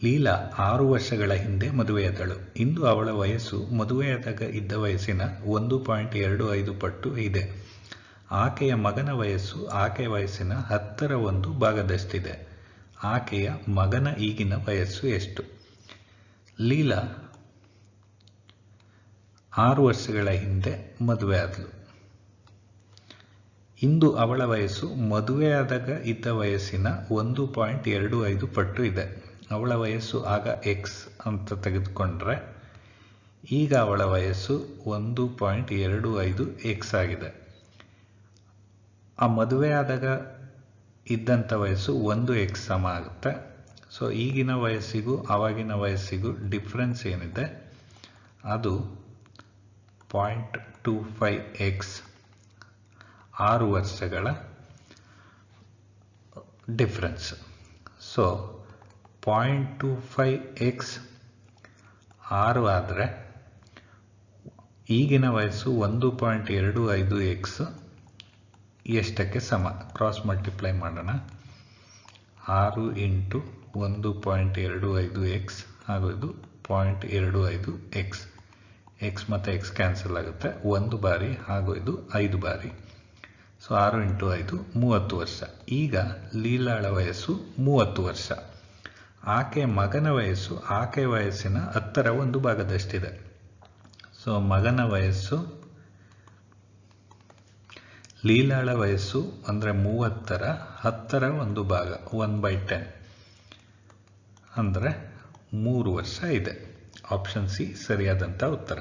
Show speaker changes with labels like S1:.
S1: ಲೀಲಾ 6 ವರ್ಷಗಳ ಹಿಂದೆ ಮದುವೆಯಾದಳು. ಇಂದು ಅವಳ ವಯಸ್ಸು ಮದುವೆಯಾದಾಗ ಇದ್ದ ವಯಸ್ಸಿನ 1.25 ಪಟ್ಟು ಇದೆ. ಆಕೆಯ ಮಗನ ವಯಸ್ಸು ಆಕೆಯ ವಯಸ್ಸಿನ 1/10 ಭಾಗದಷ್ಟಿದೆ. ಆಕೆಯ ಮಗನ ಈಗಿನ ವಯಸ್ಸು ಎಷ್ಟು? ಲೀಲಾ 6 ವರ್ಷಗಳ ಹಿಂದೆ ಮದುವೆಯಾದಳು. ಇಂದು ಅವಳ ವಯಸ್ಸು ಮದುವೆಯಾದಾಗ ಇದ್ದ ವಯಸ್ಸಿನ 1.25 ಪಟ್ಟು ಇದೆ. ಅವಳ ವಯಸ್ಸು ಆಗ ಎಕ್ಸ್ ಅಂತ ತೆಗೆದುಕೊಂಡ್ರೆ ಈಗ ಅವಳ ವಯಸ್ಸು 1.25 ಎಕ್ಸ್ ಆಗಿದೆ. ಆ ಮದುವೆಯಾದಾಗ ಇದ್ದಂಥ ವಯಸ್ಸು 1x ಸಮ ಆಗುತ್ತೆ. ಸೊ ಈಗಿನ ವಯಸ್ಸಿಗೂ ಆವಾಗಿನ ವಯಸ್ಸಿಗೂ ಡಿಫ್ರೆನ್ಸ್ ಏನಿದೆ ಅದು 0.25x, 6 ವರ್ಷಗಳ ಡಿಫ್ರೆನ್ಸ್. ಸೊ 0.25x 6 ಆದರೆ ಈಗಿನ ವಯಸ್ಸು 1.25x ಎಷ್ಟಕ್ಕೆ ಸಮ? ಕ್ರಾಸ್ ಮಲ್ಟಿಪ್ಲೈ ಮಾಡೋಣ. 6 × 1.25x ಹಾಗೂ ಇದು 0.25x. ಎಕ್ಸ್ ಮತ್ತು ಎಕ್ಸ್ ಕ್ಯಾನ್ಸಲ್ ಆಗುತ್ತೆ 1 ಬಾರಿ ಹಾಗೂ ಇದು 5 ಬಾರಿ. ಸೊ 6 × 5 30 ವರ್ಷ. ಈಗ ಲೀಲಾಳ ವಯಸ್ಸು 30 ವರ್ಷ. ಆಕೆಯ ಮಗನ ವಯಸ್ಸು ಆಕೆಯ ವಯಸ್ಸಿನ 1/10 ಭಾಗದಷ್ಟಿದೆ. ಸೊ ಮಗನ ವಯಸ್ಸು ಲೀಲಾಳ ವಯಸ್ಸು ಅಂದರೆ 30ರ 10/1 ಭಾಗ 1/10 ಅಂದರೆ 3 ವರ್ಷ ಇದೆ. ಆಪ್ಷನ್ ಸಿ ಸರಿಯಾದಂಥ ಉತ್ತರ.